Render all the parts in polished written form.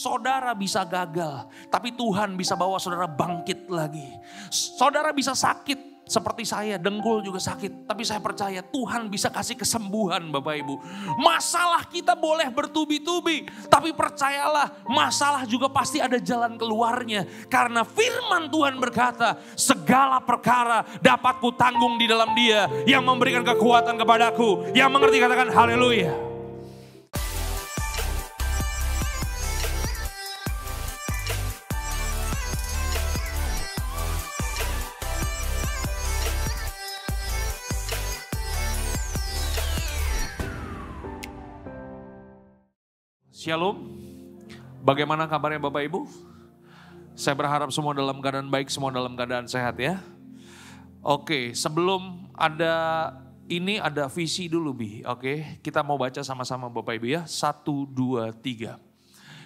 saudara bisa gagal, tapi Tuhan bisa bawa saudara bangkit lagi. Saudara bisa sakit, seperti saya, dengkul juga sakit. Tapi saya percaya Tuhan bisa kasih kesembuhan Bapak Ibu. Masalah kita boleh bertubi-tubi. Tapi percayalah, masalah juga pasti ada jalan keluarnya. Karena firman Tuhan berkata, segala perkara dapat kutanggung di dalam Dia yang memberikan kekuatan kepadaku. Yang mengerti katakan haleluya. Shalom, bagaimana kabarnya Bapak Ibu? Saya berharap semua dalam keadaan baik, semua dalam keadaan sehat ya. Oke, sebelum ada visi dulu Bi. Oke, kita mau baca sama-sama Bapak Ibu ya. 1, 2, 3.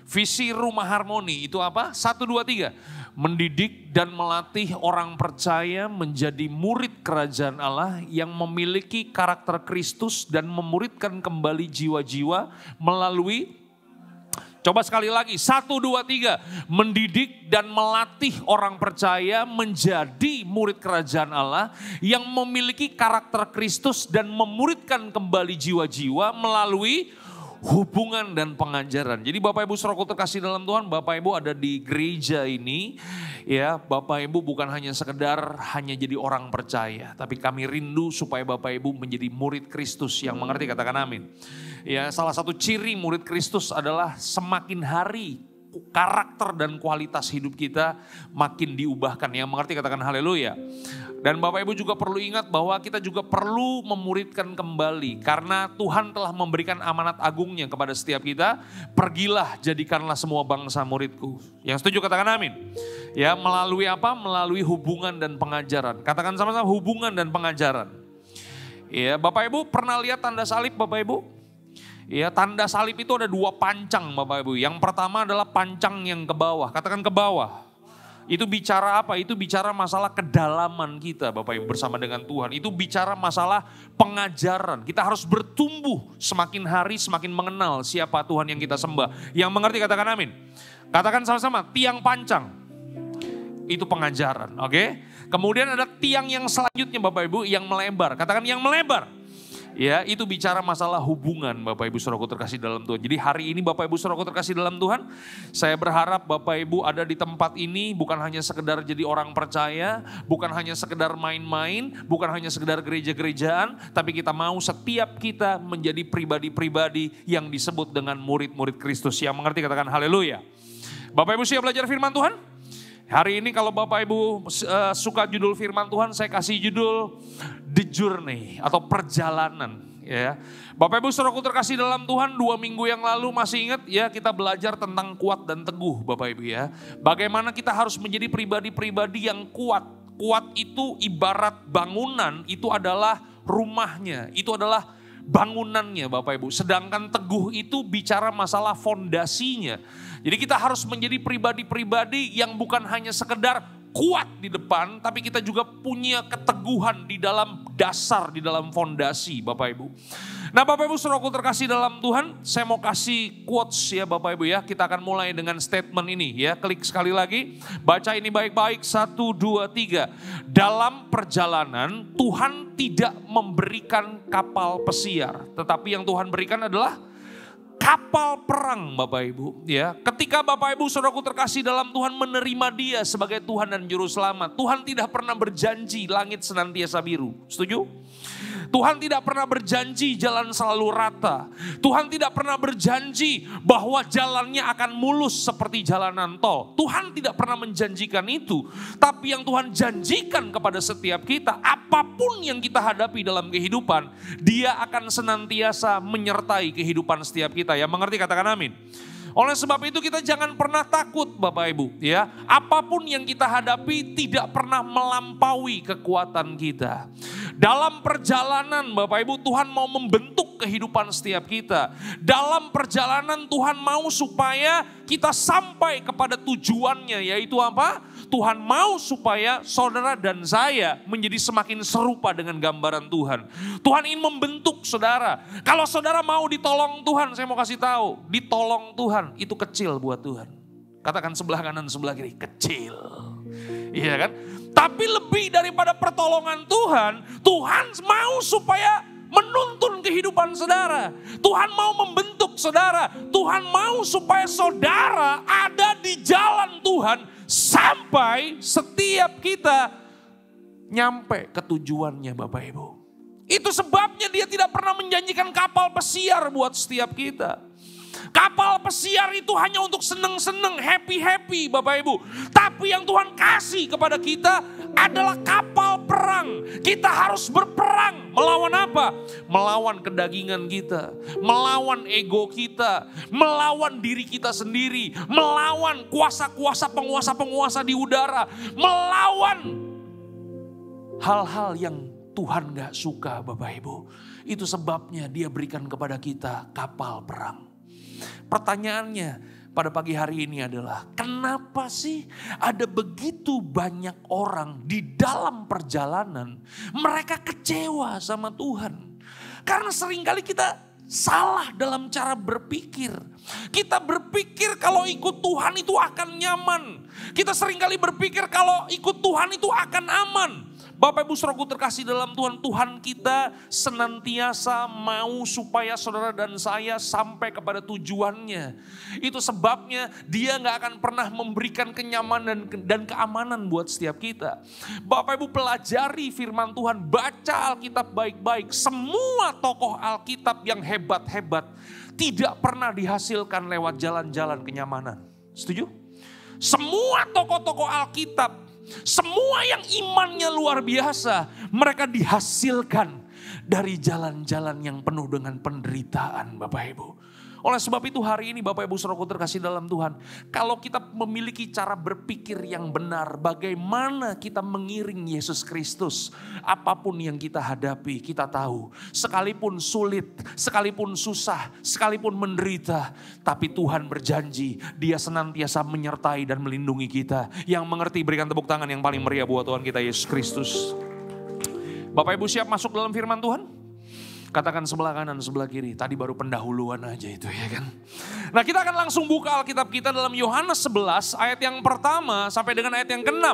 Visi Rumah Harmoni itu apa? 1, 2, 3. Mendidik dan melatih orang percaya menjadi murid kerajaan Allah yang memiliki karakter Kristus dan memuridkan kembali jiwa-jiwa melalui. Coba sekali lagi, 1, 2, 3. Mendidik dan melatih orang percaya menjadi murid kerajaan Allah yang memiliki karakter Kristus dan memuridkan kembali jiwa-jiwa melalui hubungan dan pengajaran. Jadi Bapak Ibu saudara terkasih dalam Tuhan, Bapak Ibu ada di gereja ini, ya Bapak Ibu bukan hanya sekedar hanya jadi orang percaya, tapi kami rindu supaya Bapak Ibu menjadi murid Kristus yang mengerti, katakan amin. Ya, salah satu ciri murid Kristus adalah semakin hari karakter dan kualitas hidup kita makin diubahkan. Yang mengerti katakan haleluya. Dan Bapak Ibu juga perlu ingat bahwa kita juga perlu memuridkan kembali. Karena Tuhan telah memberikan amanat agungnya kepada setiap kita. Pergilah, jadikanlah semua bangsa muridku. Yang setuju katakan amin. Ya, melalui apa? Melalui hubungan dan pengajaran. Katakan sama-sama, hubungan dan pengajaran. Ya, Bapak Ibu pernah lihat tanda salib Bapak Ibu? Ya, tanda salib itu ada 2 pancang Bapak Ibu. Yang pertama adalah pancang yang ke bawah. Katakan ke bawah. Itu bicara apa? Itu bicara masalah kedalaman kita Bapak Ibu bersama dengan Tuhan. Itu bicara masalah pengajaran. Kita harus bertumbuh semakin hari semakin mengenal siapa Tuhan yang kita sembah. Yang mengerti katakan amin. Katakan sama-sama, tiang pancang. Itu pengajaran, oke? Kemudian ada tiang yang selanjutnya Bapak Ibu yang melebar. Katakan yang melebar. Ya, itu bicara masalah hubungan Bapak Ibu saudaraku terkasih dalam Tuhan. Jadi hari ini Bapak Ibu saudaraku terkasih dalam Tuhan, saya berharap Bapak Ibu ada di tempat ini bukan hanya sekedar jadi orang percaya, bukan hanya sekedar main-main, bukan hanya sekedar gereja-gerejaan, tapi kita mau setiap kita menjadi pribadi-pribadi yang disebut dengan murid-murid Kristus. Yang mengerti katakan haleluya. Bapak Ibu siap belajar firman Tuhan? Hari ini kalau Bapak Ibu suka judul firman Tuhan, saya kasih judul The Journey atau perjalanan. Ya, Bapak Ibu saudaraku terkasih dalam Tuhan, 2 minggu yang lalu masih ingat ya kita belajar tentang kuat dan teguh Bapak Ibu ya. Bagaimana kita harus menjadi pribadi-pribadi yang kuat. Kuat itu ibarat bangunan, itu adalah rumahnya, itu adalah bangunannya Bapak Ibu. Sedangkan teguh itu bicara masalah fondasinya. Jadi kita harus menjadi pribadi-pribadi yang bukan hanya sekedar kuat di depan, tapi kita juga punya keteguhan di dalam dasar, di dalam fondasi Bapak Ibu. Nah Bapak Ibu saudaraku terkasih dalam Tuhan, saya mau kasih quotes ya Bapak Ibu ya. Kita akan mulai dengan statement ini ya. Klik sekali lagi, baca ini baik-baik, 1, 2, 3. Dalam perjalanan Tuhan tidak memberikan kapal pesiar, tetapi yang Tuhan berikan adalah kapal perang Bapak Ibu ya. Ketika Bapak Ibu saudaraku terkasih dalam Tuhan menerima Dia sebagai Tuhan dan Juru Selamat, Tuhan tidak pernah berjanji langit senantiasa biru. Setuju? Tuhan tidak pernah berjanji jalan selalu rata. Tuhan tidak pernah berjanji bahwa jalannya akan mulus seperti jalanan tol. Tuhan tidak pernah menjanjikan itu. Tapi yang Tuhan janjikan kepada setiap kita, apapun yang kita hadapi dalam kehidupan, Dia akan senantiasa menyertai kehidupan setiap kita. Ya, mengerti katakan amin. Oleh sebab itu kita jangan pernah takut Bapak Ibu ya. Apapun yang kita hadapi tidak pernah melampaui kekuatan kita. Dalam perjalanan Bapak Ibu, Tuhan mau membentuk kehidupan setiap kita. Dalam perjalanan Tuhan mau supaya kita sampai kepada tujuannya, yaitu apa? Tuhan mau supaya saudara dan saya menjadi semakin serupa dengan gambaran Tuhan. Tuhan ingin membentuk saudara. Kalau saudara mau ditolong Tuhan, saya mau kasih tahu, ditolong Tuhan itu kecil buat Tuhan. Katakan sebelah kanan, sebelah kiri, kecil. Iya kan? Tapi lebih daripada pertolongan Tuhan, Tuhan mau supaya menuntun kehidupan saudara. Tuhan mau membentuk saudara. Tuhan mau supaya saudara ada di jalan Tuhan sampai setiap kita nyampe ke tujuannya Bapak Ibu. Itu sebabnya dia tidak pernah menjanjikan kapal pesiar buat setiap kita. Kapal pesiar itu hanya untuk seneng-seneng, happy-happy Bapak Ibu. Tapi yang Tuhan kasih kepada kita adalah kapal perang. Kita harus berperang. Melawan apa? Melawan kedagingan kita. Melawan ego kita. Melawan diri kita sendiri. Melawan kuasa-kuasa penguasa-penguasa di udara. Melawan hal-hal yang Tuhan gak suka Bapak Ibu. Itu sebabnya dia berikan kepada kita kapal perang. Pertanyaannya pada pagi hari ini adalah, kenapa sih ada begitu banyak orang di dalam perjalanan mereka kecewa sama Tuhan? Karena seringkali kita salah dalam cara berpikir. Kita berpikir kalau ikut Tuhan itu akan nyaman. Kita seringkali berpikir kalau ikut Tuhan itu akan aman. Bapak Ibu Saudaraku terkasih dalam Tuhan, Tuhan kita senantiasa mau supaya saudara dan saya sampai kepada tujuannya. Itu sebabnya dia gak akan pernah memberikan kenyamanan dan keamanan buat setiap kita. Bapak Ibu pelajari firman Tuhan, baca Alkitab baik-baik. Semua tokoh Alkitab yang hebat-hebat tidak pernah dihasilkan lewat jalan-jalan kenyamanan. Setuju? Semua tokoh-tokoh Alkitab, semua yang imannya luar biasa, mereka dihasilkan dari jalan-jalan yang penuh dengan penderitaan Bapak Ibu. Oleh sebab itu hari ini Bapak Ibu Saudaraku terkasih dalam Tuhan, kalau kita memiliki cara berpikir yang benar, bagaimana kita mengiring Yesus Kristus, apapun yang kita hadapi, kita tahu sekalipun sulit, sekalipun susah, sekalipun menderita, tapi Tuhan berjanji dia senantiasa menyertai dan melindungi kita. Yang mengerti berikan tepuk tangan yang paling meriah buat Tuhan kita Yesus Kristus. Bapak Ibu siap masuk dalam firman Tuhan? Katakan sebelah kanan, sebelah kiri. Tadi baru pendahuluan aja itu ya kan. Nah kita akan langsung buka Alkitab kita dalam Yohanes 11 ayat yang pertama sampai dengan ayat yang ke-6.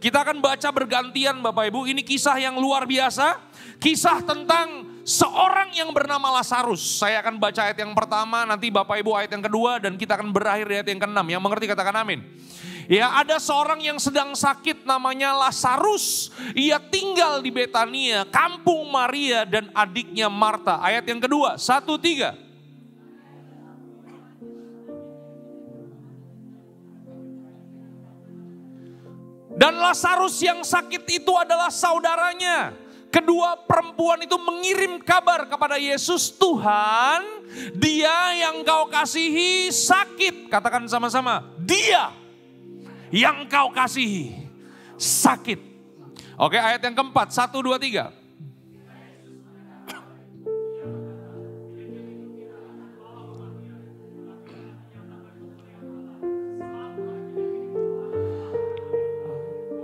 Kita akan baca bergantian Bapak Ibu. Ini kisah yang luar biasa. Kisah tentang seorang yang bernama Lazarus. Saya akan baca ayat yang pertama, nanti Bapak Ibu ayat yang kedua, dan kita akan berakhir di ayat yang ke-6. Yang mengerti katakan amin. Ya, ada seorang yang sedang sakit namanya Lazarus. Ia tinggal di Betania, kampung Maria dan adiknya Marta. Ayat yang kedua, 1-3. Dan Lazarus yang sakit itu adalah saudaranya. Kedua perempuan itu mengirim kabar kepada Yesus, Tuhan, dia yang kau kasihi sakit. Katakan sama-sama, dia yang kau kasihi sakit. Oke, ayat yang keempat, 1, 2, 3.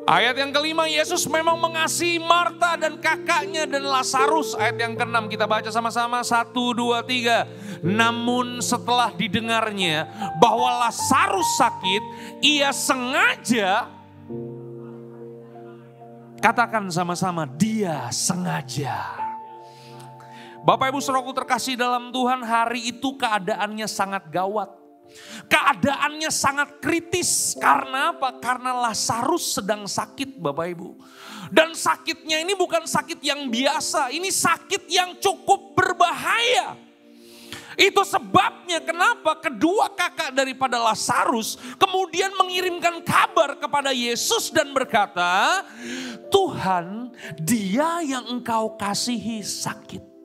Ayat yang kelima, Yesus memang mengasihi Marta dan kakaknya dan Lazarus. Ayat yang keenam kita baca sama-sama, 1, 2, 3. Namun setelah didengarnya bahwa Lazarus sakit, ia sengaja, katakan sama-sama, dia sengaja. Bapak Ibu Saudaraku terkasih dalam Tuhan, hari itu keadaannya sangat gawat. Keadaannya sangat kritis. Karena apa? Karena Lazarus sedang sakit Bapak Ibu. Dan sakitnya ini bukan sakit yang biasa. Ini sakit yang cukup berbahaya. Itu sebabnya kenapa kedua kakak daripada Lazarus kemudian mengirimkan kabar kepada Yesus dan berkata, Tuhan, dia yang engkau kasihi sakit.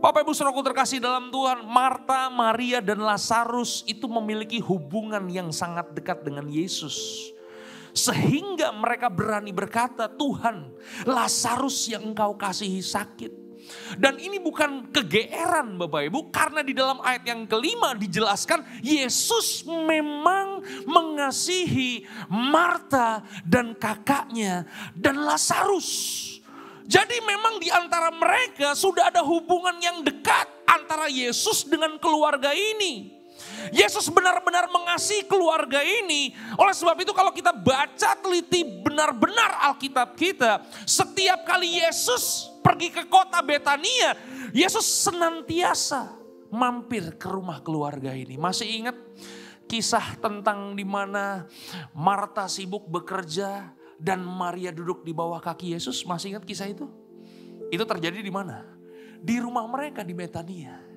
Bapak Ibu Saudaraku terkasih dalam Tuhan, Marta, Maria dan Lazarus itu memiliki hubungan yang sangat dekat dengan Yesus. Sehingga mereka berani berkata, Tuhan, Lazarus yang engkau kasihi sakit. Dan ini bukan kegeeran Bapak Ibu, karena di dalam ayat yang kelima dijelaskan Yesus memang mengasihi Marta dan kakaknya dan Lazarus. Jadi memang di antara mereka sudah ada hubungan yang dekat antara Yesus dengan keluarga ini. Yesus benar-benar mengasihi keluarga ini. Oleh sebab itu kalau kita baca teliti benar-benar Alkitab kita, setiap kali Yesus pergi ke kota Betania, Yesus senantiasa mampir ke rumah keluarga ini. Masih ingat kisah tentang di mana Marta sibuk bekerja dan Maria duduk di bawah kaki Yesus? Masih ingat kisah itu? Itu terjadi di mana? Di rumah mereka di Betania.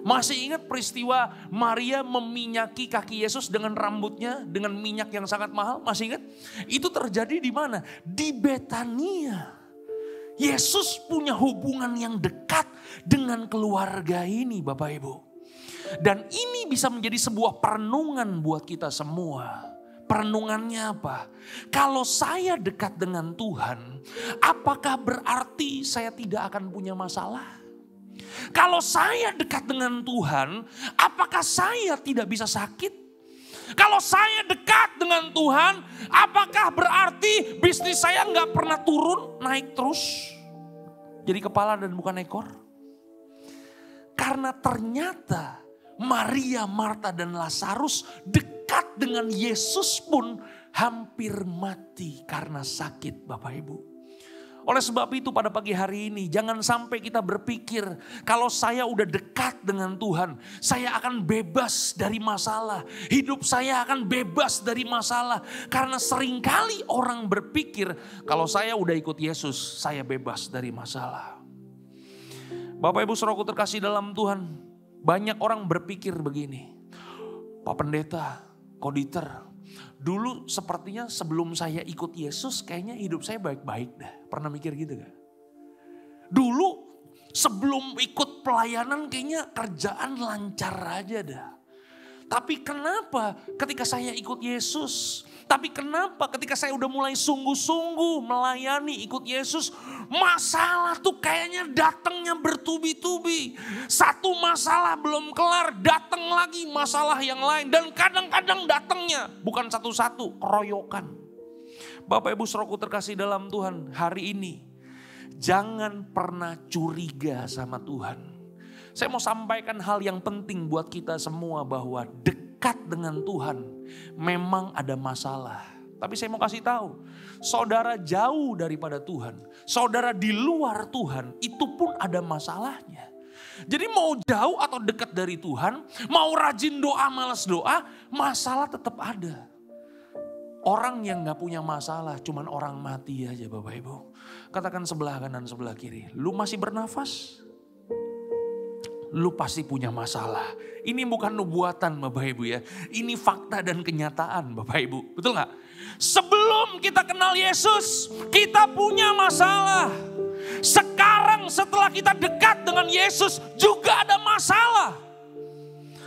Masih ingat peristiwa Maria meminyaki kaki Yesus dengan rambutnya, dengan minyak yang sangat mahal? Masih ingat? Itu terjadi di mana? Di Betania. Yesus punya hubungan yang dekat dengan keluarga ini Bapak Ibu. Dan ini bisa menjadi sebuah perenungan buat kita semua. Perenungannya apa? Kalau saya dekat dengan Tuhan, apakah berarti saya tidak akan punya masalah? Kalau saya dekat dengan Tuhan, apakah saya tidak bisa sakit? Kalau saya dekat dengan Tuhan, apakah berarti bisnis saya nggak pernah turun, naik terus? Jadi kepala dan bukan ekor? Karena ternyata Maria, Marta dan Lazarus dekat dengan Yesus pun hampir mati karena sakit Bapak Ibu. Oleh sebab itu pada pagi hari ini jangan sampai kita berpikir kalau saya udah dekat dengan Tuhan, saya akan bebas dari masalah. Hidup saya akan bebas dari masalah. Karena seringkali orang berpikir kalau saya udah ikut Yesus, saya bebas dari masalah. Bapak Ibu saudaraku terkasih dalam Tuhan, banyak orang berpikir begini, Pak Pendeta, Koditer, dulu sepertinya sebelum saya ikut Yesus kayaknya hidup saya baik-baik dah. Pernah mikir gitu gak? Dulu sebelum ikut pelayanan kayaknya kerjaan lancar aja dah. Tapi kenapa ketika saya ikut Yesus? Tapi kenapa ketika saya udah mulai sungguh-sungguh melayani ikut Yesus, masalah tuh kayaknya datangnya bertubi-tubi. Satu masalah belum kelar, datang lagi masalah yang lain. Dan kadang-kadang datangnya bukan satu-satu, keroyokan. Bapak Ibu saudaraku terkasih dalam Tuhan, hari ini jangan pernah curiga sama Tuhan. Saya mau sampaikan hal yang penting buat kita semua bahwa dekat dengan Tuhan memang ada masalah. Tapi saya mau kasih tahu, saudara jauh daripada Tuhan, saudara di luar Tuhan itu pun ada masalahnya. Jadi mau jauh atau dekat dari Tuhan, mau rajin doa, malas doa, masalah tetap ada. Orang yang gak punya masalah cuman orang mati aja Bapak Ibu. Katakan sebelah kanan sebelah kiri, lu masih bernafas? Lu pasti punya masalah. Ini bukan nubuatan Bapak Ibu ya. Ini fakta dan kenyataan Bapak Ibu. Betul gak? Sebelum kita kenal Yesus, kita punya masalah. Sekarang setelah kita dekat dengan Yesus juga ada masalah.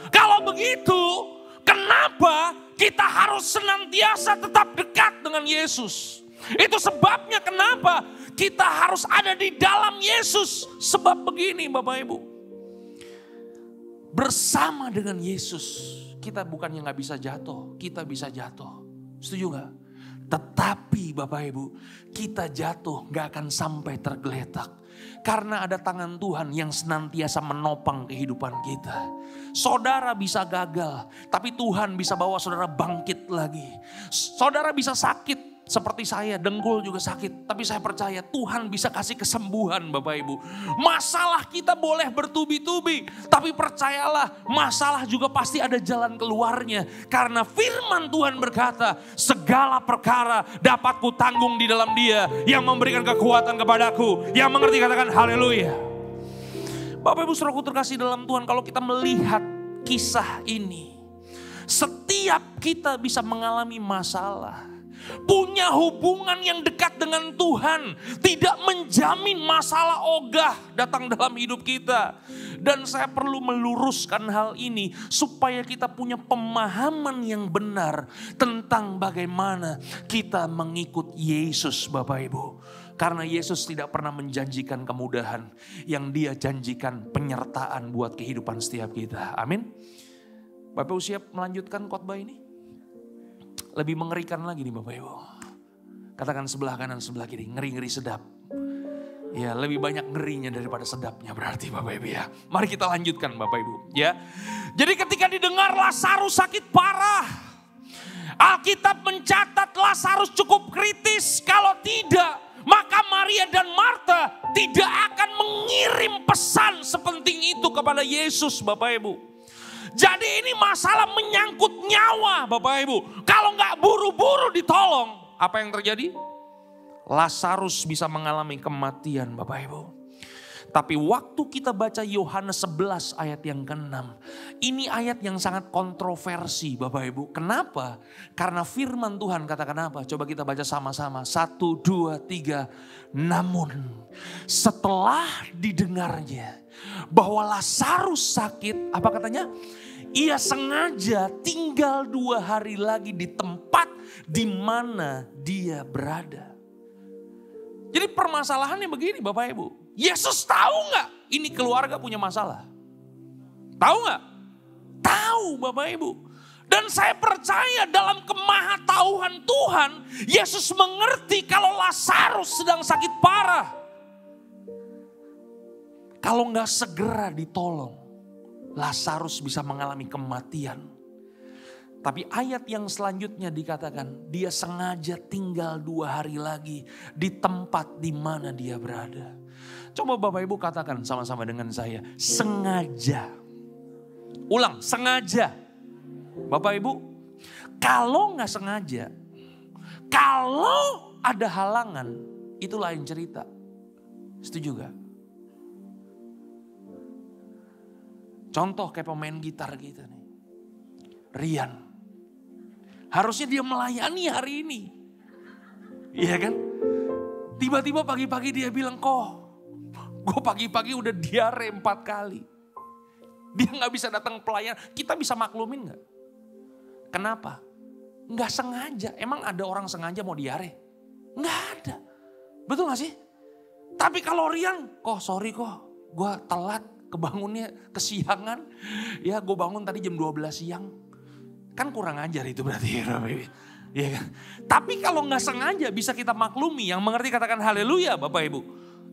Kalau begitu, kenapa kita harus senantiasa tetap dekat dengan Yesus? Itu sebabnya kenapa kita harus ada di dalam Yesus. Sebab begini Bapak Ibu. Bersama dengan Yesus, kita bukannya gak bisa jatuh, kita bisa jatuh. Setuju gak? Tetapi Bapak Ibu, kita jatuh gak akan sampai tergeletak. Karena ada tangan Tuhan yang senantiasa menopang kehidupan kita. Saudara bisa gagal, tapi Tuhan bisa bawa saudara bangkit lagi. Saudara bisa sakit. Seperti saya, dengkul juga sakit. Tapi saya percaya Tuhan bisa kasih kesembuhan Bapak Ibu. Masalah kita boleh bertubi-tubi. Tapi percayalah masalah juga pasti ada jalan keluarnya. Karena firman Tuhan berkata, segala perkara dapat ku tanggung di dalam Dia yang memberikan kekuatan kepadaku. Yang mengerti katakan haleluya. Bapak Ibu saudaraku terkasih dalam Tuhan, kalau kita melihat kisah ini, setiap kita bisa mengalami masalah. punya hubungan yang dekat dengan Tuhan tidak menjamin masalah ogah datang dalam hidup kita. Dan saya perlu meluruskan hal ini supaya kita punya pemahaman yang benar tentang bagaimana kita mengikut Yesus, Bapak Ibu. Karena Yesus tidak pernah menjanjikan kemudahan, yang Dia janjikan penyertaan buat kehidupan setiap kita. Amin. Bapak Ibu siap melanjutkan khotbah ini? Lebih mengerikan lagi nih Bapak Ibu. Katakan sebelah kanan sebelah kiri, ngeri-ngeri sedap. Ya, lebih banyak ngerinya daripada sedapnya berarti Bapak Ibu ya. Mari kita lanjutkan Bapak Ibu ya. Jadi ketika didengar Lazarus sakit parah, Alkitab mencatat Lazarus cukup kritis. Kalau tidak, maka Maria dan Marta tidak akan mengirim pesan sepenting itu kepada Yesus Bapak Ibu. Jadi ini masalah menyangkut nyawa Bapak Ibu. Kalau nggak buru-buru ditolong, apa yang terjadi? Lazarus bisa mengalami kematian Bapak Ibu. Tapi waktu kita baca Yohanes 11 ayat yang ke-6. Ini ayat yang sangat kontroversi Bapak Ibu. Kenapa? Karena firman Tuhan katakan apa? Coba kita baca sama-sama. 1, 2, 3. Namun setelah didengarnya bahwa Lazarus sakit, apa katanya? Ia sengaja tinggal 2 hari lagi di tempat di mana dia berada. Jadi permasalahannya begini Bapak Ibu. Yesus tahu nggak ini keluarga punya masalah? Tahu nggak? Tahu Bapak Ibu. Dan saya percaya dalam kemahatauhan Tuhan, Yesus mengerti kalau Lazarus sedang sakit parah. Kalau nggak segera ditolong, Lazarus bisa mengalami kematian. Tapi ayat yang selanjutnya dikatakan, dia sengaja tinggal 2 hari lagi di tempat di mana dia berada. Coba Bapak Ibu katakan sama-sama dengan saya, sengaja. Ulang, sengaja. Bapak Ibu, kalau nggak sengaja, kalau ada halangan, itu lain cerita. Setuju gak? Contoh kayak pemain gitar kita nih, Rian. Harusnya dia melayani hari ini. Iya kan? Tiba-tiba pagi-pagi dia bilang, kok gue pagi-pagi udah diare 4 kali. Dia gak bisa datang pelayan. Kita bisa maklumin gak? Kenapa? Gak sengaja. Emang ada orang sengaja mau diare? Gak ada. Betul gak sih? Tapi kalau Rian, kok sorry kok. Gue telat kebangunnya kesiangan. Ya gue bangun tadi jam 12 siang. Kan kurang ajar itu berarti ya kan? Tapi kalau gak sengaja bisa kita maklumi. Yang mengerti katakan haleluya Bapak Ibu.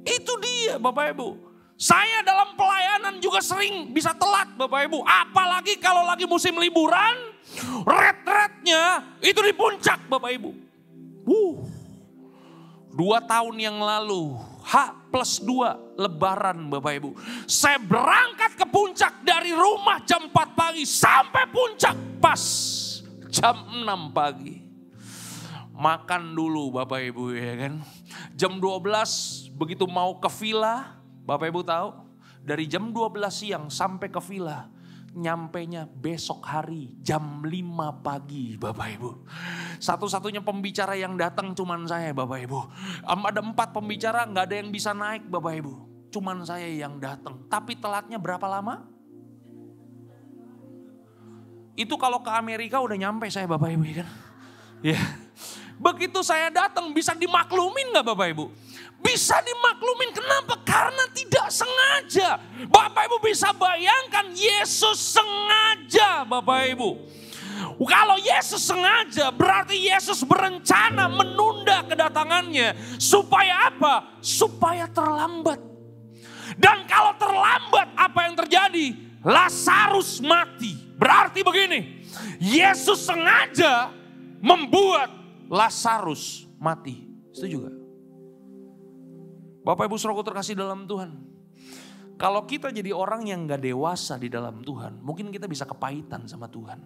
Itu dia Bapak Ibu. Saya dalam pelayanan juga sering bisa telat Bapak Ibu. Apalagi kalau lagi musim liburan. Red-rednya itu di puncak Bapak Ibu. 2 tahun yang lalu. H+2 lebaran Bapak Ibu. Saya berangkat ke puncak dari rumah jam 4 pagi sampai puncak pas jam 6 pagi. Makan dulu Bapak Ibu ya kan. Jam 12 begitu mau ke villa, Bapak Ibu tahu dari jam 12 siang sampai ke villa. Nyampenya besok hari jam 5 pagi Bapak Ibu. Satu-satunya pembicara yang datang cuman saya Bapak Ibu. Ada 4 pembicara gak ada yang bisa naik Bapak Ibu. Cuman saya yang datang. Tapi telatnya berapa lama? Itu kalau ke Amerika udah nyampe saya Bapak Ibu kan. Ya. Begitu saya datang bisa dimaklumin gak Bapak Ibu? Bisa dimaklumin, kenapa? Karena tidak sengaja. Bapak Ibu bisa bayangkan Yesus sengaja Bapak Ibu. Kalau Yesus sengaja berarti Yesus berencana menunda kedatangannya. Supaya apa? Supaya terlambat. Dan kalau terlambat apa yang terjadi? Lazarus mati. Berarti begini, Yesus sengaja membuat Lazarus mati. Setuju gak? Bapak Ibu Saudaraku terkasih dalam Tuhan. Kalau kita jadi orang yang gak dewasa di dalam Tuhan, mungkin kita bisa kepahitan sama Tuhan.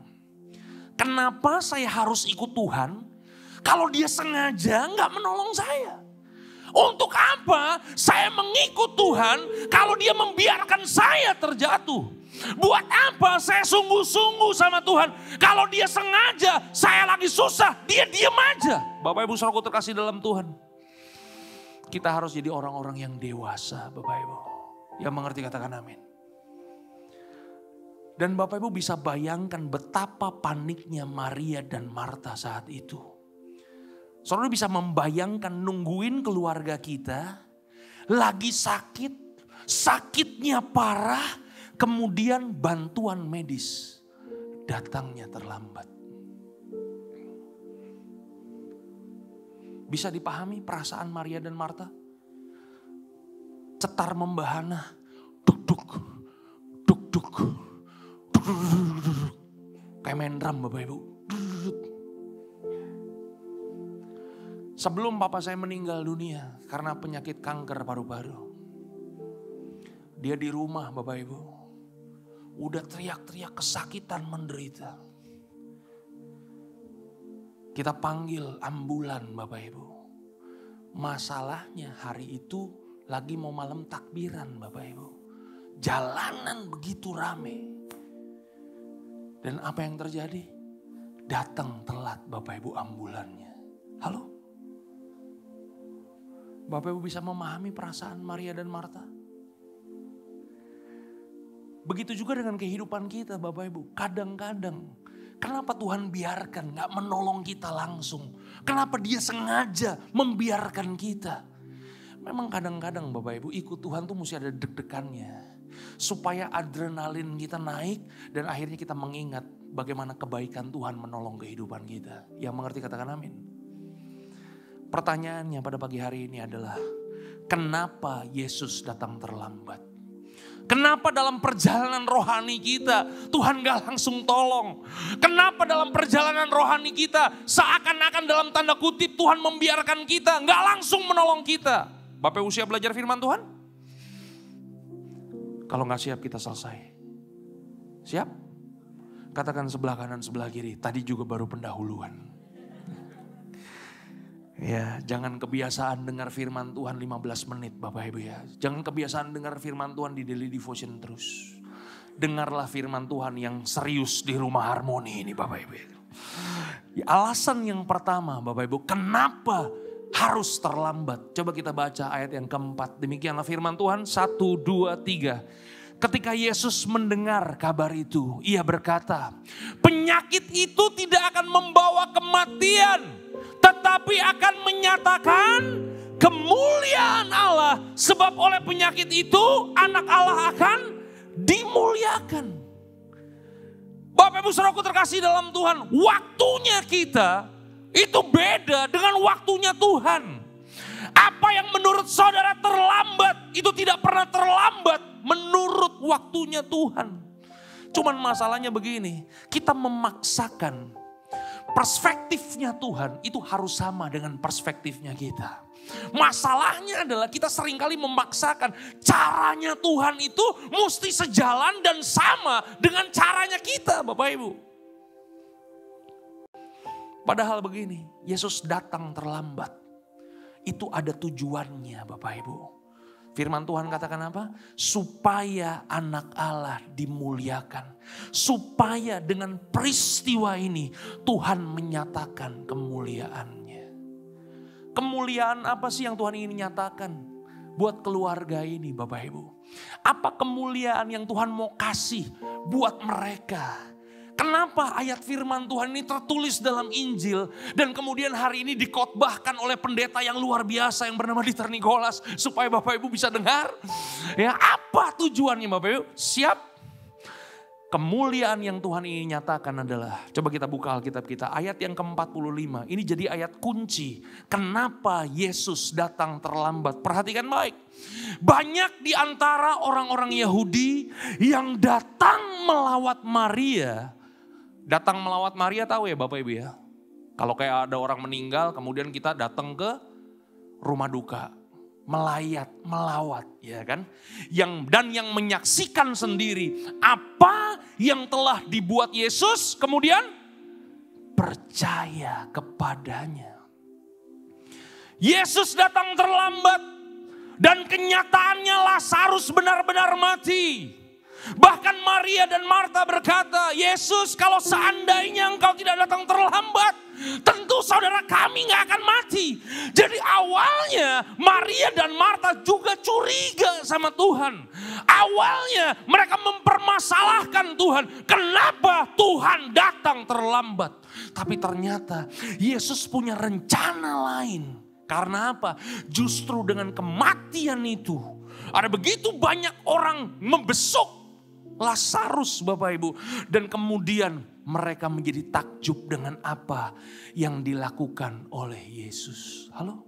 Kenapa saya harus ikut Tuhan kalau dia sengaja gak menolong saya? Untuk apa saya mengikut Tuhan kalau dia membiarkan saya terjatuh? Buat apa saya sungguh-sungguh sama Tuhan kalau dia sengaja saya lagi susah, dia diam aja Bapak Ibu saudaraku terkasih dalam Tuhan. Kita harus jadi orang-orang yang dewasa Bapak Ibu. Yang mengerti katakan amin. Dan Bapak Ibu bisa bayangkan betapa paniknya Maria dan Marta saat itu. Saudara bisa membayangkan nungguin keluarga kita lagi sakit, sakitnya parah, kemudian bantuan medis datangnya terlambat. Bisa dipahami perasaan Maria dan Marta? Cetar membahana, duk-duk, duk-duk, duk-duk, kayak main drum Bapak Ibu. Sebelum papa saya meninggal dunia karena penyakit kanker paru-paru. Dia di rumah Bapak Ibu. Udah teriak-teriak kesakitan menderita. Kita panggil ambulan Bapak Ibu. Masalahnya hari itu lagi mau malam takbiran Bapak Ibu. Jalanan begitu rame. Dan apa yang terjadi? Datang telat Bapak Ibu ambulannya. Halo? Bapak Ibu bisa memahami perasaan Maria dan Marta? Begitu juga dengan kehidupan kita Bapak Ibu. Kadang-kadang kenapa Tuhan biarkan gak menolong kita langsung? Kenapa dia sengaja membiarkan kita? Memang kadang-kadang Bapak Ibu ikut Tuhan tuh mesti ada deg-degannya. Supaya adrenalin kita naik dan akhirnya kita mengingat bagaimana kebaikan Tuhan menolong kehidupan kita. Yang mengerti katakan amin. Pertanyaannya pada pagi hari ini adalah, kenapa Yesus datang terlambat? Kenapa dalam perjalanan rohani kita Tuhan gak langsung tolong? Kenapa dalam perjalanan rohani kita seakan-akan dalam tanda kutip Tuhan membiarkan kita gak langsung menolong kita? Bapak Ibu siap belajar firman Tuhan? Kalau gak siap kita selesai. Siap? Katakan sebelah kanan sebelah kiri, tadi juga baru pendahuluan. Ya, jangan kebiasaan dengar firman Tuhan 15 menit Bapak Ibu ya. Jangan kebiasaan dengar firman Tuhan di daily devotion terus. Dengarlah firman Tuhan yang serius di rumah harmoni ini Bapak Ibu. Ya, alasan yang pertama Bapak Ibu, kenapa harus terlambat? Coba kita baca ayat yang keempat. Demikianlah firman Tuhan 1, 2, 3. Ketika Yesus mendengar kabar itu, ia berkata, penyakit itu tidak akan membawa kematian, tetapi akan menyatakan kemuliaan Allah. Sebab oleh penyakit itu anak Allah akan dimuliakan. Bapak Ibu saudaraku terkasih dalam Tuhan. Waktunya kita itu beda dengan waktunya Tuhan. Apa yang menurut saudara terlambat itu tidak pernah terlambat menurut waktunya Tuhan. Cuman masalahnya begini, kita memaksakan perspektifnya Tuhan itu harus sama dengan perspektifnya kita. Masalahnya adalah kita seringkali memaksakan caranya Tuhan itu mesti sejalan dan sama dengan caranya kita Bapak Ibu. Padahal begini, Yesus datang terlambat. Itu ada tujuannya Bapak Ibu. Firman Tuhan katakan apa? Supaya anak Allah dimuliakan. Supaya dengan peristiwa ini Tuhan menyatakan kemuliaannya. Kemuliaan apa sih yang Tuhan ingin nyatakan buat keluarga ini Bapak Ibu? Apa kemuliaan yang Tuhan mau kasih buat mereka? Kenapa ayat firman Tuhan ini tertulis dalam Injil dan kemudian hari ini dikotbahkan oleh pendeta yang luar biasa yang bernama Dieter Nicholas supaya Bapak Ibu bisa dengar? Ya, apa tujuannya Bapak Ibu? Siap? Kemuliaan yang Tuhan ingin nyatakan adalah, coba kita buka Alkitab kita, ayat yang ke-45. Ini jadi ayat kunci. Kenapa Yesus datang terlambat? Perhatikan baik. Banyak di antara orang-orang Yahudi yang datang melawat Maria. Datang melawat Maria tahu ya Bapak Ibu ya. Kalau kayak ada orang meninggal kemudian kita datang ke rumah duka. Melayat, melawat ya kan. Dan yang menyaksikan sendiri apa yang telah dibuat Yesus kemudian percaya kepadanya. Yesus datang terlambat dan kenyataannya Lazarus benar-benar mati. Bahkan Maria dan Marta berkata, Yesus kalau seandainya engkau tidak datang terlambat, tentu saudara kami gak akan mati. Jadi awalnya Maria dan Marta juga curiga sama Tuhan. Awalnya mereka mempermasalahkan Tuhan. Kenapa Tuhan datang terlambat? Tapi ternyata Yesus punya rencana lain. Karena apa? Justru dengan kematian itu ada begitu banyak orang membesuk Lazarus, Bapak Ibu. Dan kemudian mereka menjadi takjub dengan apa yang dilakukan oleh Yesus. Halo?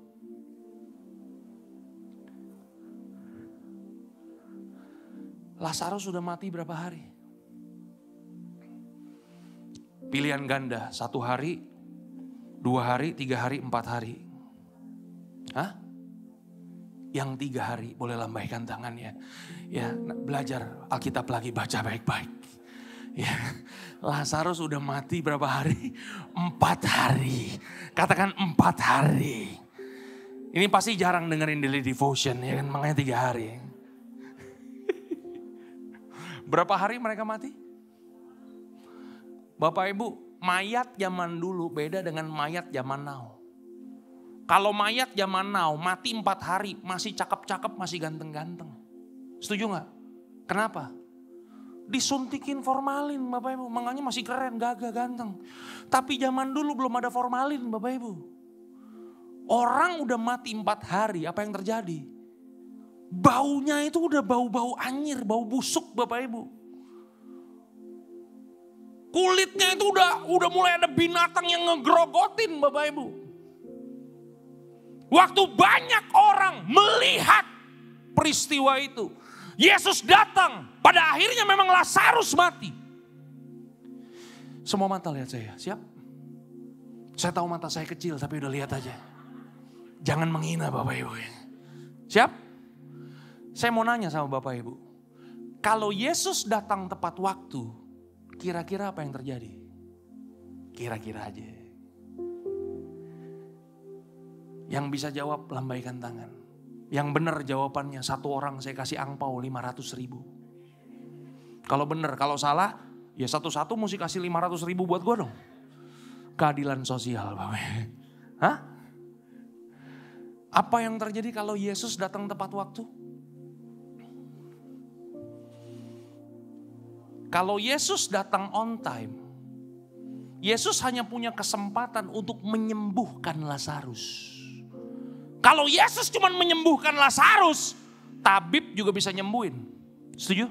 Lazarus sudah mati berapa hari? Pilihan ganda, 1 hari, 2 hari, 3 hari, 4 hari. Hah? Yang 3 hari, boleh lambaikan tangannya. Ya, belajar Alkitab lagi, baca baik-baik. Ya, Lazarus udah mati berapa hari? 4 hari. Katakan 4 hari. Ini pasti jarang dengerin daily devotion, ya kan? Makanya 3 hari. Berapa hari mereka mati? Bapak Ibu, mayat zaman dulu beda dengan mayat zaman now. Kalau mayat zaman now mati 4 hari masih cakep-cakep, masih ganteng-ganteng. Setuju gak? Kenapa? Disuntikin formalin Bapak Ibu, makanya masih keren, gagah, ganteng. Tapi zaman dulu belum ada formalin Bapak Ibu. Orang udah mati 4 hari, apa yang terjadi? Baunya itu udah bau-bau anyir, bau busuk Bapak Ibu. Kulitnya itu udah mulai ada binatang yang ngegrogotin Bapak Ibu. Waktu banyak orang melihat peristiwa itu, Yesus datang, pada akhirnya memang Lazarus mati. Semua mata lihat saya, siap? Saya tahu mata saya kecil tapi udah lihat aja. Jangan menghina Bapak Ibu. Siap? Saya mau nanya sama Bapak Ibu. Kalau Yesus datang tepat waktu, kira-kira apa yang terjadi? Kira-kira aja. Yang bisa jawab lambaikan tangan. Yang benar jawabannya, 1 orang saya kasih angpau 500.000. Kalau benar, kalau salah ya satu-satu mesti kasih 500.000 buat gue dong. Keadilan sosial Bapak. Hah? Apa yang terjadi kalau Yesus datang tepat waktu? Kalau Yesus datang on time, Yesus hanya punya kesempatan untuk menyembuhkan Lazarus. Kalau Yesus cuma menyembuhkan Lazarus, tabib juga bisa nyembuhin. Setuju?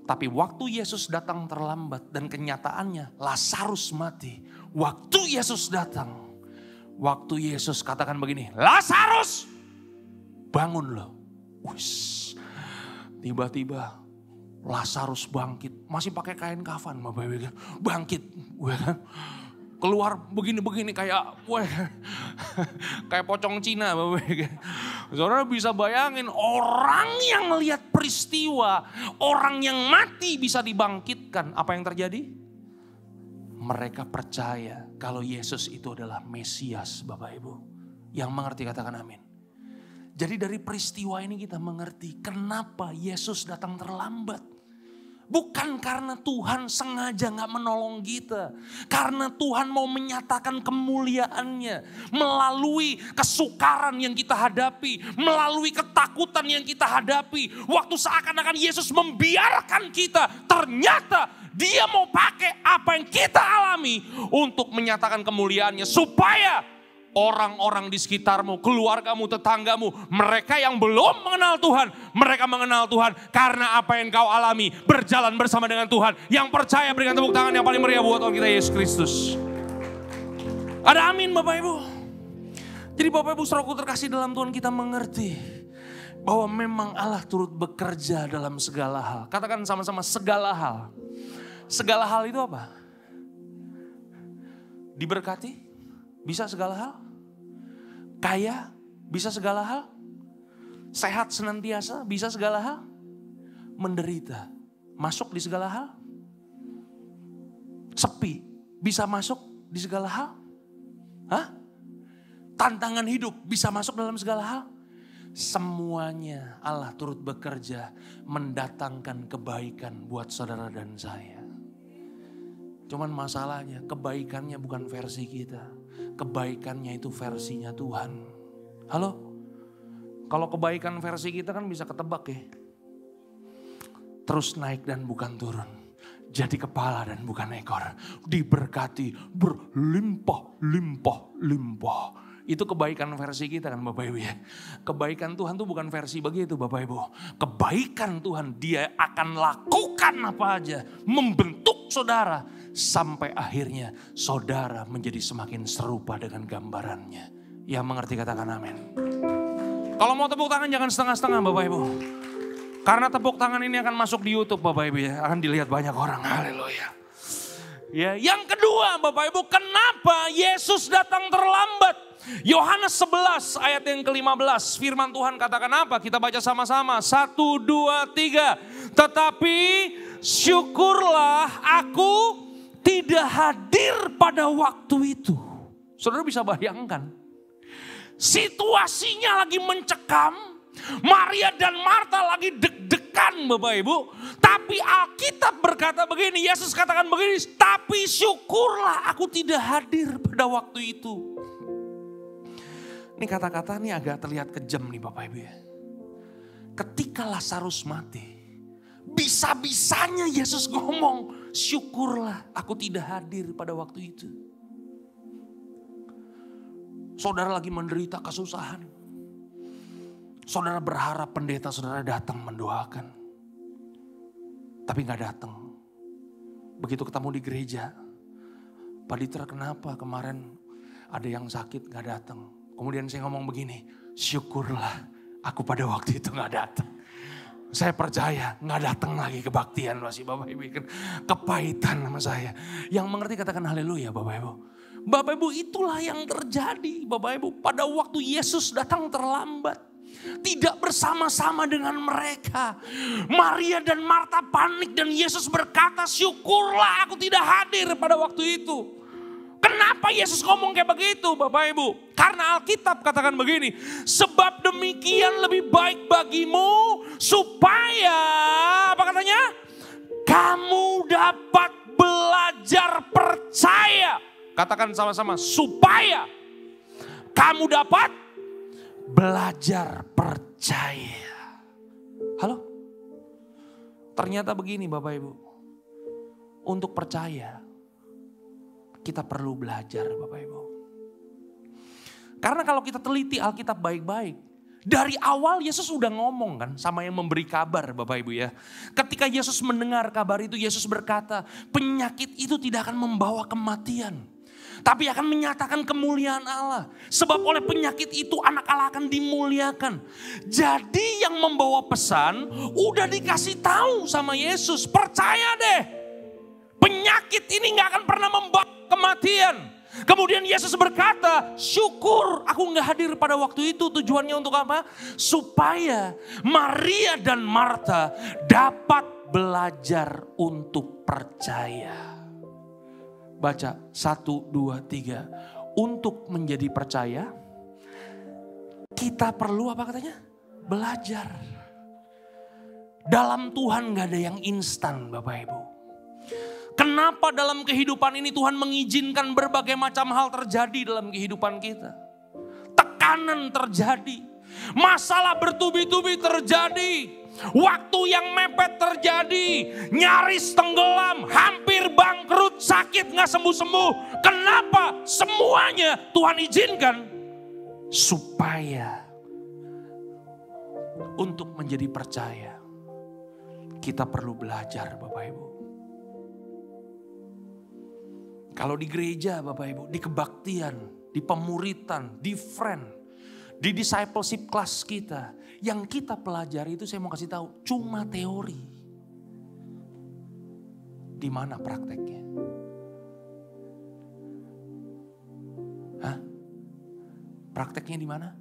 Tapi waktu Yesus datang terlambat dan kenyataannya Lazarus mati. Waktu Yesus datang, waktu Yesus katakan begini, Lazarus bangun loh. Wis, tiba-tiba Lazarus bangkit, masih pakai kain kafan, bangkit, keluar begini-begini kayak pocong Cina. Saudara bisa bayangin orang yang melihat peristiwa, orang yang mati bisa dibangkitkan. Apa yang terjadi? Mereka percaya kalau Yesus itu adalah Mesias Bapak Ibu. Yang mengerti katakan amin. Jadi dari peristiwa ini kita mengerti kenapa Yesus datang terlambat. Bukan karena Tuhan sengaja gak menolong kita. Karena Tuhan mau menyatakan kemuliaannya. Melalui kesukaran yang kita hadapi. Melalui ketakutan yang kita hadapi. Waktu seakan-akan Yesus membiarkan kita. Ternyata dia mau pakai apa yang kita alami. Untuk menyatakan kemuliaannya. Supaya orang-orang di sekitarmu, keluargamu, tetanggamu, mereka yang belum mengenal Tuhan, mereka mengenal Tuhan karena apa yang kau alami, berjalan bersama dengan Tuhan. Yang percaya berikan tepuk tangan yang paling meriah buat Tuhan kita Yesus Kristus. Ada amin Bapak Ibu. Jadi Bapak Ibu saudaraku terkasih dalam Tuhan, kita mengerti bahwa memang Allah turut bekerja dalam segala hal. Katakan sama-sama segala hal. Segala hal itu apa? Diberkati? Bisa segala hal? Kaya? Bisa segala hal? Sehat senantiasa? Bisa segala hal? Menderita? Masuk di segala hal? Sepi? Bisa masuk di segala hal? Hah? Tantangan hidup bisa masuk dalam segala hal? Semuanya Allah turut bekerja mendatangkan kebaikan buat saudara dan saya. Cuman masalahnya kebaikannya bukan versi kita. Kebaikannya itu versinya Tuhan. Halo? Kalau kebaikan versi kita kan bisa ketebak ya. Terus naik dan bukan turun. Jadi kepala dan bukan ekor. Diberkati berlimpah. Itu kebaikan versi kita kan Bapak Ibu ya. Kebaikan Tuhan tuh bukan versi begitu Bapak Ibu. Kebaikan Tuhan dia akan lakukan apa aja. Membentuk saudara. Sampai akhirnya saudara menjadi semakin serupa dengan gambarannya. Yang mengerti katakan amin. Kalau mau tepuk tangan jangan setengah-setengah Bapak Ibu. Karena tepuk tangan ini akan masuk di YouTube Bapak Ibu ya. Akan dilihat banyak orang. Haleluya. Ya, yang kedua Bapak Ibu, kenapa Yesus datang terlambat? Yohanes 11 ayat yang ke-15. Firman Tuhan katakan apa? Kita baca sama-sama. 1, 2, 3. Tetapi syukurlah aku tidak hadir pada waktu itu. Saudara bisa bayangkan. Situasinya lagi mencekam. Maria dan Marta lagi deg-degan Bapak Ibu. Tapi Alkitab berkata begini. Yesus katakan begini. Tapi syukurlah aku tidak hadir pada waktu itu. Ini kata-kata ini agak terlihat kejam nih Bapak Ibu ya. Ketika Lazarus mati. Bisa-bisanya Yesus ngomong. Syukurlah aku tidak hadir pada waktu itu. Saudara lagi menderita kesusahan. Saudara berharap pendeta saudara datang mendoakan. Tapi gak datang. Begitu ketemu di gereja. Pak Ditra kenapa kemarin ada yang sakit gak datang. Kemudian saya ngomong begini. Syukurlah aku pada waktu itu gak datang. Saya percaya gak datang lagi kebaktian masih Bapak Ibu. Kepahitan sama saya. Yang mengerti katakan haleluya Bapak Ibu. Bapak Ibu itulah yang terjadi Bapak Ibu. Pada waktu Yesus datang terlambat. Tidak bersama-sama dengan mereka. Maria dan Marta panik dan Yesus berkata syukurlah aku tidak hadir pada waktu itu. Kenapa Yesus ngomong kayak begitu Bapak Ibu? Karena Alkitab katakan begini. Sebab demikian lebih baik bagimu supaya apa katanya? Kamu dapat belajar percaya. Katakan sama-sama supaya kamu dapat belajar percaya. Halo? Ternyata begini Bapak Ibu. Untuk percaya kita perlu belajar Bapak Ibu. Karena kalau kita teliti Alkitab baik-baik. Dari awal Yesus udah ngomong kan sama yang memberi kabar Bapak Ibu ya. Ketika Yesus mendengar kabar itu Yesus berkata penyakit itu tidak akan membawa kematian. Tapi akan menyatakan kemuliaan Allah. Sebab oleh penyakit itu anak Allah akan dimuliakan. Jadi yang membawa pesan udah dikasih tahu sama Yesus. Percaya deh. Penyakit ini gak akan pernah membawa kematian. Kemudian Yesus berkata, syukur aku gak hadir pada waktu itu. Tujuannya untuk apa? Supaya Maria dan Marta dapat belajar untuk percaya. Baca 1, 2, 3. Untuk menjadi percaya, kita perlu apa katanya? Belajar. Dalam Tuhan gak ada yang instan Bapak Ibu. Kenapa dalam kehidupan ini Tuhan mengizinkan berbagai macam hal terjadi dalam kehidupan kita? Tekanan terjadi. Masalah bertubi-tubi terjadi. Waktu yang mepet terjadi. Nyaris tenggelam. Hampir bangkrut. Sakit gak sembuh-sembuh. Kenapa? Semuanya Tuhan izinkan. Supaya. Untuk menjadi percaya. Kita perlu belajar Bapak Ibu. Kalau di gereja Bapak Ibu. Di kebaktian. Di pemuritan. Di friend. Di discipleship class kita. Yang kita pelajari itu saya mau kasih tahu. Cuma teori. Di mana prakteknya? Hah? Prakteknya di mana?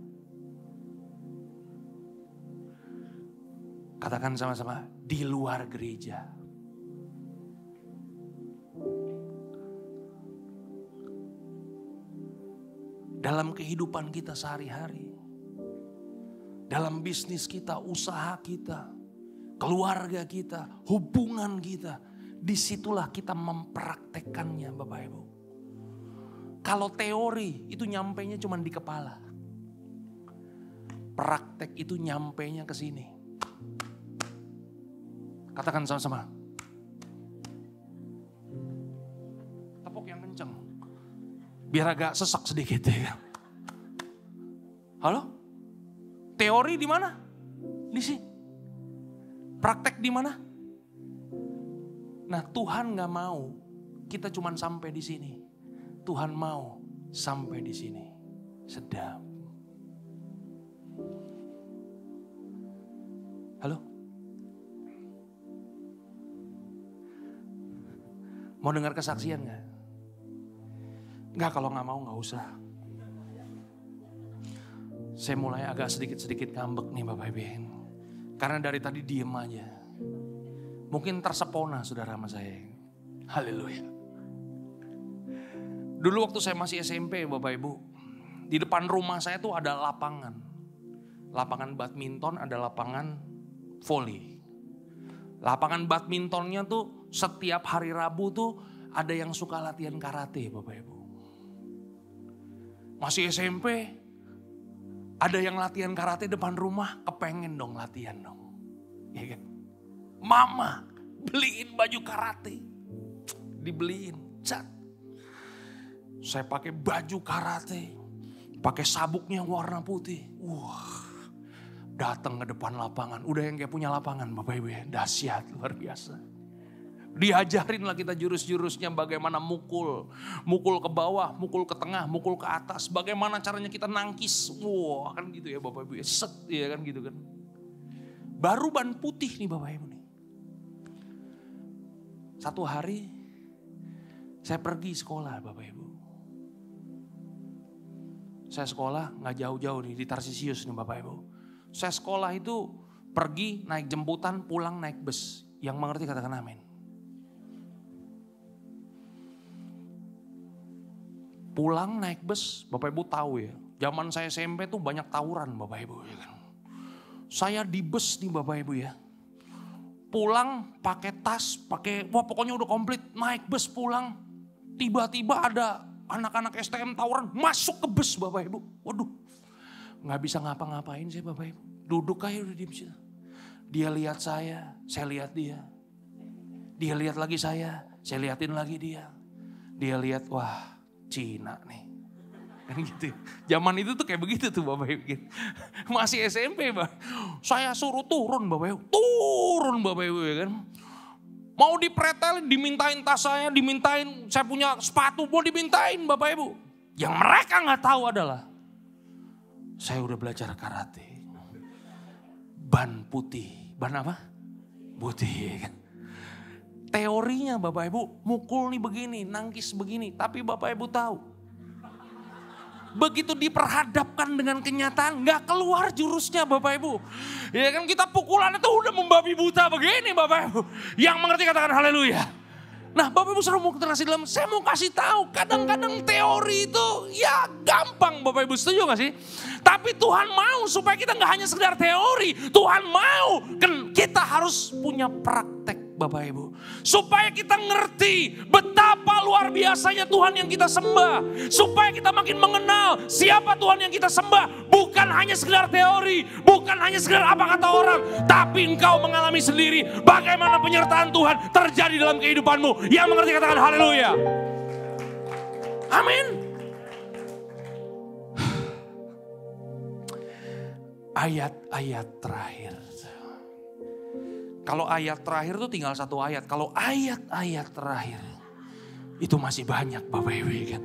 Katakan sama-sama. Di luar gereja. Dalam kehidupan kita sehari-hari. Dalam bisnis kita, usaha kita, keluarga kita, hubungan kita. Disitulah kita mempraktekkannya Bapak Ibu. Kalau teori itu nyampainya cuma di kepala. Praktek itu nyampainya ke sini. Katakan sama-sama. Tepuk yang kencang. Biar agak sesak sedikit ya. Halo? Teori di mana? Di sini. Praktek di mana? Nah, Tuhan gak mau kita cuma sampai di sini. Tuhan mau sampai di sini. Sedap. Halo? Mau dengar kesaksian gak? Gak, kalau gak mau gak usah. Saya mulai agak sedikit-sedikit ngambek nih Bapak Ibu. Karena dari tadi diem aja. Mungkin tersepona saudara sama saya. Haleluya. Dulu waktu saya masih SMP Bapak Ibu. Di depan rumah saya tuh ada lapangan. Lapangan badminton, ada lapangan volley. Lapangan badmintonnya tuh setiap hari Rabu tuh ada yang suka latihan karate Bapak Ibu. Masih SMP, ada yang latihan karate depan rumah, kepengen dong latihan dong. Iya kan? Mama beliin baju karate. Dibeliin. Cat. Saya pakai baju karate. Pakai sabuknya warna putih. Wah. Datang ke depan lapangan. Udah yang kayak punya lapangan Bapak Ibu ya. Dahsyat luar biasa. Diajarin lah kita jurus-jurusnya bagaimana mukul. Mukul ke bawah, mukul ke tengah, mukul ke atas. Bagaimana caranya kita nangkis. Wah kan gitu ya Bapak Ibu ya. Set ya kan gitu kan. Baru ban putih nih Bapak Ibu nih. Satu hari saya pergi sekolah Bapak Ibu. Saya sekolah gak jauh-jauh nih di Tarsisius nih Bapak Ibu. Saya sekolah itu pergi naik jemputan, pulang naik bus. Yang mengerti katakan amin. Pulang naik bus, Bapak Ibu tahu ya. Zaman saya SMP tuh banyak tawuran Bapak Ibu. Ya kan? Saya di bus nih Bapak Ibu ya. Pulang pakai tas, wah pokoknya udah komplit. Naik bus pulang, tiba-tiba ada anak-anak STM tawuran masuk ke bus Bapak Ibu. Waduh, gak bisa ngapa-ngapain sih Bapak Ibu. Duduk aja udah diem situ. Dia lihat saya lihat dia. Dia lihat lagi saya liatin lagi dia. Dia lihat, wah Cina nih. Kan gitu. Zaman itu tuh kayak begitu tuh Bapak Ibu. Masih SMP Bapak. Saya suruh turun Bapak Ibu. Turun Bapak Ibu ya kan. Mau dipretelin, dimintain tas saya, dimintain saya punya sepatu, mau dimintain Bapak Ibu. Yang mereka gak tahu adalah saya udah belajar karate. Ban putih. Ban apa? Putih ya kan. Teorinya Bapak Ibu mukul nih begini, nangkis begini. Tapi Bapak Ibu tahu. Begitu diperhadapkan dengan kenyataan gak keluar jurusnya Bapak Ibu. Ya kan kita pukulan itu udah membabi buta begini Bapak Ibu. Yang mengerti katakan haleluya. Nah Bapak Ibu suruh mau konsentrasi dalam, saya mau kasih tahu kadang-kadang teori itu ya gampang Bapak Ibu, setuju gak sih? Tapi Tuhan mau supaya kita gak hanya sekedar teori. Tuhan mau kita harus punya praktek Bapak Ibu. Supaya kita ngerti betapa luar biasanya Tuhan yang kita sembah. Supaya kita makin mengenal siapa Tuhan yang kita sembah. Bukan hanya sekedar teori, bukan hanya sekedar apa kata orang. Tapi engkau mengalami sendiri bagaimana penyertaan Tuhan terjadi dalam kehidupanmu. Yang mengerti katakan haleluya. Amin. Ayat-ayat terakhir. Kalau ayat terakhir itu tinggal satu ayat. Kalau ayat-ayat terakhir itu masih banyak Bapak Ibu kan.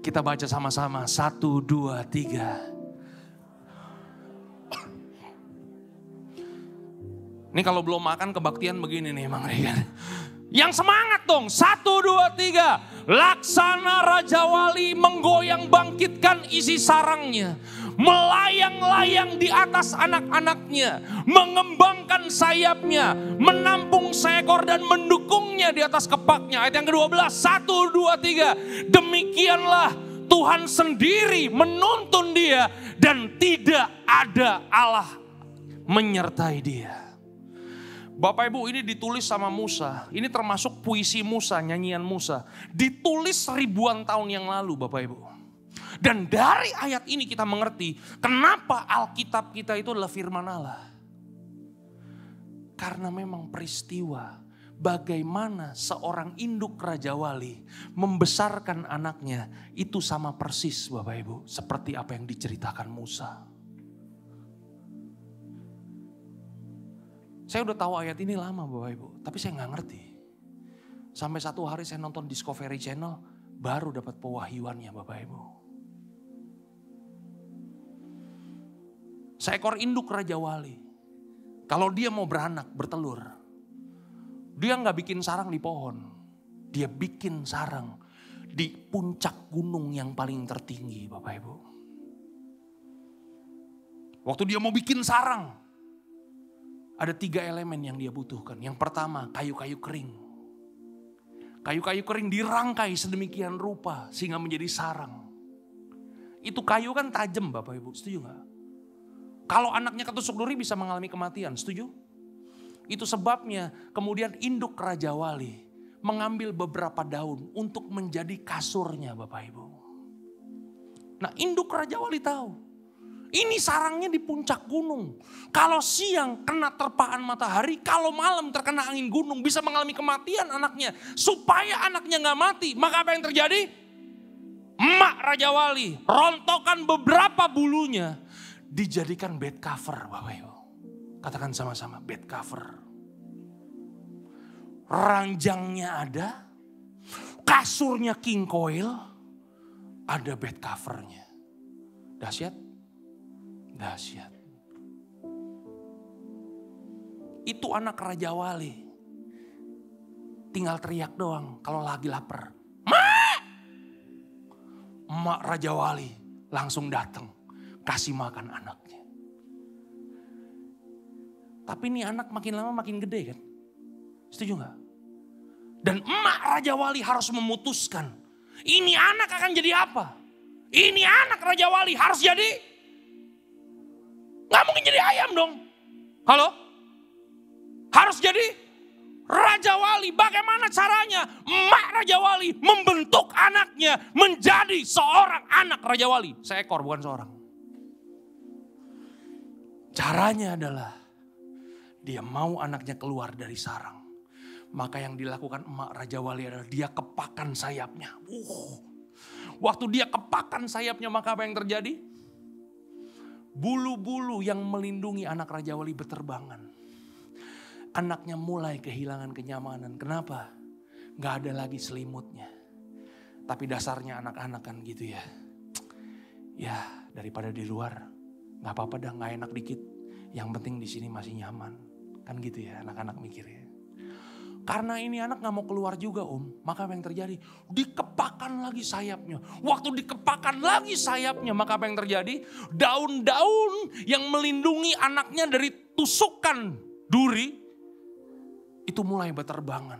Kita baca sama-sama 1, 2, 3. Ini kalau belum makan kebaktian begini nih Bang Regan. Yang semangat dong. 1, 2, 3. Laksana Raja Wali menggoyang bangkitkan isi sarangnya. Melayang-layang di atas anak-anaknya. Mengembangkan sayapnya. Menampung seekor dan mendukungnya di atas kepaknya. Ayat yang ke-12. 1, 2, 3. Demikianlah Tuhan sendiri menuntun dia. Dan tidak ada Allah menyertai dia. Bapak Ibu, ini ditulis sama Musa. Ini termasuk puisi Musa, nyanyian Musa. Ditulis ribuan tahun yang lalu Bapak Ibu. Dan dari ayat ini kita mengerti kenapa Alkitab kita itu adalah firman Allah. Karena memang peristiwa bagaimana seorang induk Raja Wali membesarkan anaknya itu sama persis Bapak Ibu. Seperti apa yang diceritakan Musa. Saya udah tahu ayat ini lama Bapak Ibu, tapi saya gak ngerti. Sampai satu hari saya nonton Discovery Channel, baru dapat pewahyuannya Bapak Ibu. Seekor induk Raja Wali, kalau dia mau beranak, bertelur, dia gak bikin sarang di pohon. Dia bikin sarang di puncak gunung yang paling tertinggi Bapak Ibu. Waktu dia mau bikin sarang, ada 3 elemen yang dia butuhkan. Yang pertama, kayu-kayu kering. Kayu-kayu kering dirangkai sedemikian rupa sehingga menjadi sarang. Itu kayu kan tajam Bapak Ibu, setuju gak? Kalau anaknya ketusuk duri bisa mengalami kematian, setuju? Itu sebabnya kemudian induk Raja Wali mengambil beberapa daun untuk menjadi kasurnya Bapak Ibu. Nah, induk Raja Wali tahu. Ini sarangnya di puncak gunung. Kalau siang kena terpaan matahari, kalau malam terkena angin gunung bisa mengalami kematian anaknya. Supaya anaknya gak mati, maka apa yang terjadi? Emak Raja Wali rontokan beberapa bulunya, dijadikan bed cover Bapak Ibu. Katakan sama-sama, bed cover. Ranjangnya ada, kasurnya king coil, ada bed covernya. Dahsyat. Dahsyat. Itu anak Raja Wali. Tinggal teriak doang kalau lagi lapar. Mak! Emak Raja Wali langsung datang. Kasih makan anaknya. Tapi ini anak makin lama makin gede kan? Setuju gak? Dan emak Raja Wali harus memutuskan. Ini anak akan jadi apa? Ini anak Raja Wali harus jadi... Gak mungkin jadi ayam dong. Halo? Harus jadi Raja Wali. Bagaimana caranya? Emak Raja Wali membentuk anaknya menjadi seorang anak Raja Wali. Seekor bukan seorang. Caranya adalah dia mau anaknya keluar dari sarang. Maka yang dilakukan emak Raja Wali adalah dia kepakan sayapnya. Waktu dia kepakan sayapnya maka apa yang terjadi? Bulu-bulu yang melindungi anak Raja Wali berterbangan. Anaknya mulai kehilangan kenyamanan. Kenapa? Gak ada lagi selimutnya. Tapi dasarnya anak-anak kan gitu ya. Ya daripada di luar. Gak apa-apa dah, gak enak dikit. Yang penting di sini masih nyaman. Kan gitu ya anak-anak mikirnya. Karena ini anak gak mau keluar juga maka apa yang terjadi? Dikepakan lagi sayapnya. Waktu dikepakan lagi sayapnya maka apa yang terjadi? Daun-daun yang melindungi anaknya dari tusukan duri. Itu mulai berterbangan.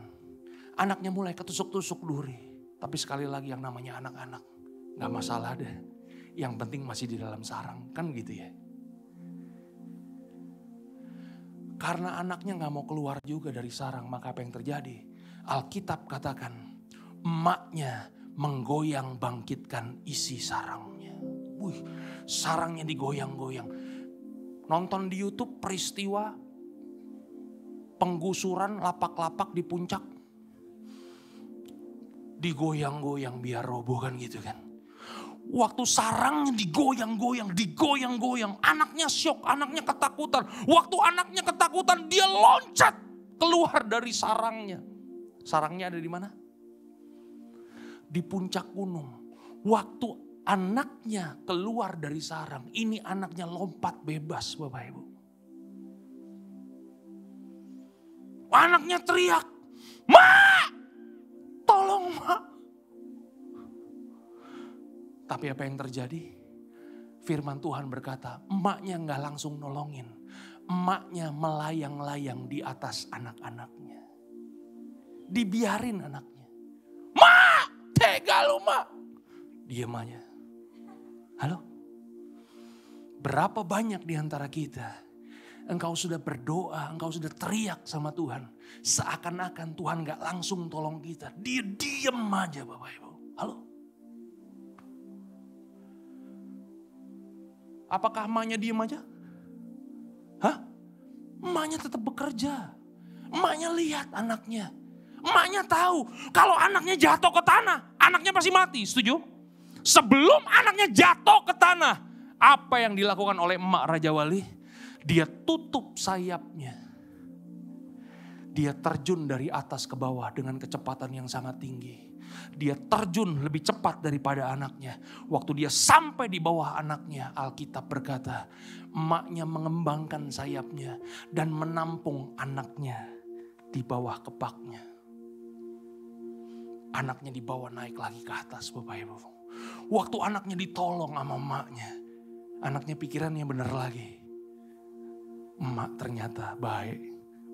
Anaknya mulai ketusuk-tusuk duri. Tapi sekali lagi yang namanya anak-anak. Gak masalah deh. Yang penting masih di dalam sarang. Kan gitu ya. Karena anaknya gak mau keluar juga dari sarang, maka apa yang terjadi? Alkitab katakan, emaknya menggoyang bangkitkan isi sarangnya. Sarangnya digoyang-goyang. Nonton di YouTube peristiwa penggusuran lapak-lapak di puncak. Digoyang-goyang biar roboh kan gitu kan. Waktu sarangnya digoyang-goyang. Anaknya syok, anaknya ketakutan. Waktu anaknya ketakutan, dia loncat keluar dari sarangnya. Sarangnya ada di mana? Di puncak gunung. Waktu anaknya keluar dari sarang, ini anaknya lompat bebas Bapak Ibu. Anaknya teriak, "Mak! Tolong Mak!" Tapi apa yang terjadi? Firman Tuhan berkata, emaknya gak langsung nolongin. Emaknya melayang-layang di atas anak-anaknya. Dibiarin anaknya. "Mak! Tega lu Mak!" Diam aja. Halo? Berapa banyak di antara kita engkau sudah berdoa, engkau sudah teriak sama Tuhan. Seakan-akan Tuhan gak langsung tolong kita. Dia diem aja Bapak Ibu. Halo? Apakah emaknya diem aja? Hah? Emaknya tetap bekerja. Emaknya lihat anaknya. Emaknya tahu kalau anaknya jatuh ke tanah, anaknya pasti mati, setuju? Sebelum anaknya jatuh ke tanah, apa yang dilakukan oleh emak Raja Wali? Dia tutup sayapnya. Dia terjun dari atas ke bawah dengan kecepatan yang sangat tinggi. Dia terjun lebih cepat daripada anaknya. Waktu dia sampai di bawah anaknya, Alkitab berkata, emaknya mengembangkan sayapnya dan menampung anaknya di bawah kepaknya. Anaknya dibawa naik lagi ke atas Bapak Ibu. Waktu anaknya ditolong sama emaknya, anaknya pikirannya benar lagi. Emak ternyata baik,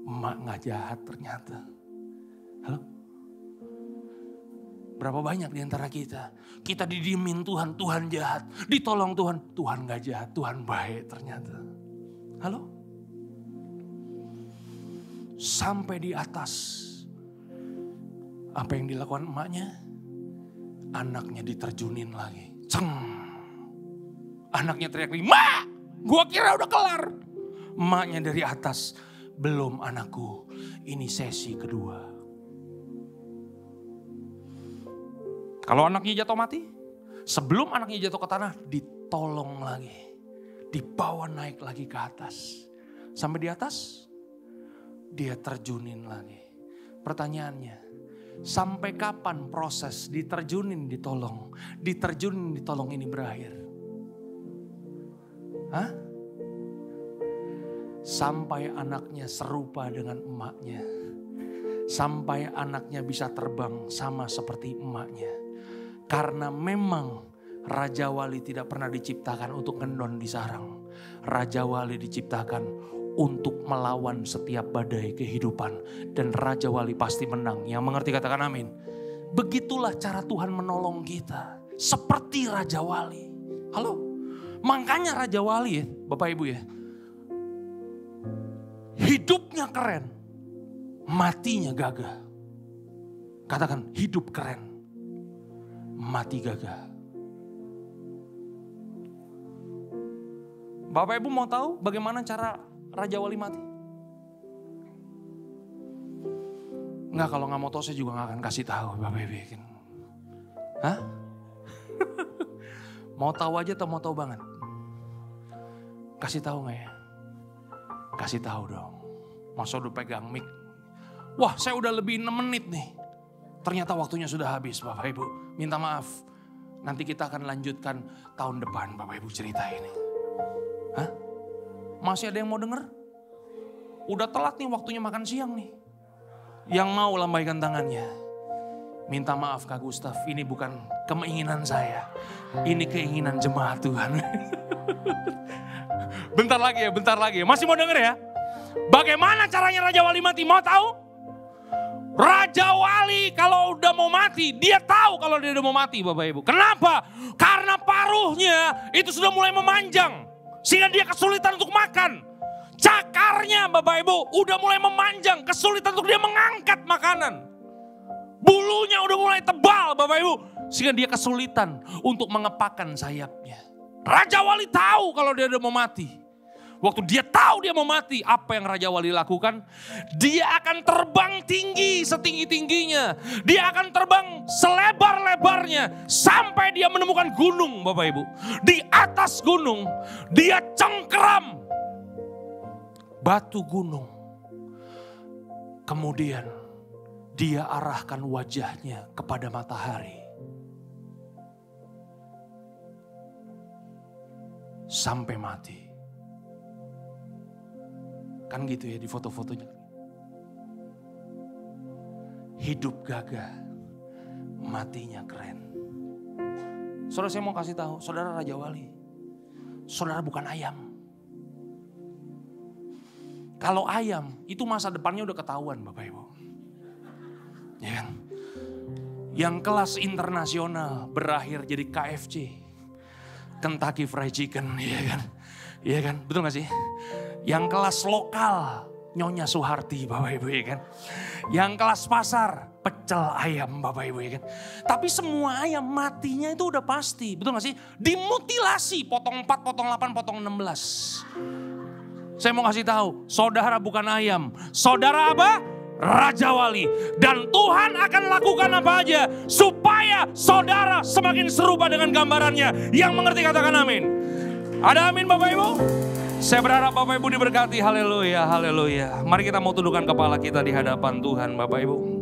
emak gak jahat ternyata. Halo? Berapa banyak di antara kita? Kita didiemin Tuhan, Tuhan jahat. Ditolong Tuhan, Tuhan gak jahat, Tuhan baik ternyata. Halo? Sampai di atas. Apa yang dilakukan emaknya? Anaknya diterjunin lagi. Ceng. Anaknya teriak lagi, "Mak, gua kira udah kelar." Emaknya dari atas, "Belum anakku, ini sesi kedua." Kalau anaknya jatuh mati, sebelum anaknya jatuh ke tanah, ditolong lagi. Dibawa naik lagi ke atas. Sampai di atas, dia terjunin lagi. Pertanyaannya, sampai kapan proses diterjunin ditolong ini berakhir? Hah? Sampai anaknya serupa dengan emaknya. Sampai anaknya bisa terbang sama seperti emaknya. Karena memang Raja Wali tidak pernah diciptakan untuk ngendon di sarang. Raja Wali diciptakan untuk melawan setiap badai kehidupan. Dan Raja Wali pasti menang. Yang mengerti katakan amin. Begitulah cara Tuhan menolong kita. Seperti Raja Wali. Halo? Makanya Raja Wali ya Bapak Ibu ya. Hidupnya keren. Matinya gagah. Katakan hidup keren. Mati gagah. Bapak Ibu mau tahu bagaimana cara Raja Wali mati? Enggak, kalau nggak mau tahu saya juga nggak akan kasih tahu Bapak Ibu. Hah? Mau tahu aja atau mau tahu banget? Kasih tahu nggak ya? Kasih tahu dong. Masa udah pegang mic? Wah, saya udah lebih 6 menit nih. Ternyata waktunya sudah habis Bapak Ibu. Minta maaf. Nanti kita akan lanjutkan tahun depan Bapak Ibu cerita ini. Hah? Masih ada yang mau denger? Udah telat nih waktunya makan siang nih. Yang mau lambaikan tangannya. Minta maaf Kak Gustaf, ini bukan keinginan saya. Ini keinginan jemaat Tuhan. Bentar lagi ya. Masih mau denger ya? Bagaimana caranya Raja Wali mati? Mau tahu? Raja Wali kalau udah mau mati, dia tahu kalau dia udah mau mati Bapak Ibu. Kenapa? Karena paruhnya itu sudah mulai memanjang. Sehingga dia kesulitan untuk makan. Cakarnya Bapak Ibu udah mulai memanjang. Kesulitan untuk dia mengangkat makanan. Bulunya udah mulai tebal Bapak Ibu. Sehingga dia kesulitan untuk mengepakkan sayapnya. Raja Wali tahu kalau dia udah mau mati. Waktu dia tahu dia mau mati, apa yang Raja Wali lakukan? Dia akan terbang tinggi setinggi-tingginya. Dia akan terbang selebar-lebarnya. Sampai dia menemukan gunung Bapak Ibu. Di atas gunung, dia cengkeram batu gunung. Kemudian dia arahkan wajahnya kepada matahari. Sampai mati. Kan gitu ya di foto-fotonya. Hidup gagah, matinya keren. Saudara, saya mau kasih tahu, saudara Raja Wali. Saudara bukan ayam. Kalau ayam, itu masa depannya udah ketahuan Bapak Ibu. Ya kan? Yang kelas internasional berakhir jadi KFC. Kentucky Fried Chicken, ya kan? Iya kan? Betul gak sih? Yang kelas lokal, Nyonya Suharti Bapak Ibu ya kan. Yang kelas pasar, pecel ayam Bapak Ibu ya kan. Tapi semua ayam matinya itu udah pasti, betul gak sih? Dimutilasi, potong 4, potong 8, potong 16. Saya mau kasih tahu, saudara bukan ayam. Saudara apa? Raja Wali. Dan Tuhan akan lakukan apa aja supaya saudara semakin serupa dengan gambarannya. Yang mengerti katakan amin. Ada amin Bapak Ibu? Saya berharap Bapak Ibu diberkati. Haleluya, haleluya. Mari kita mau tundukkan kepala kita di hadapan Tuhan Bapak Ibu.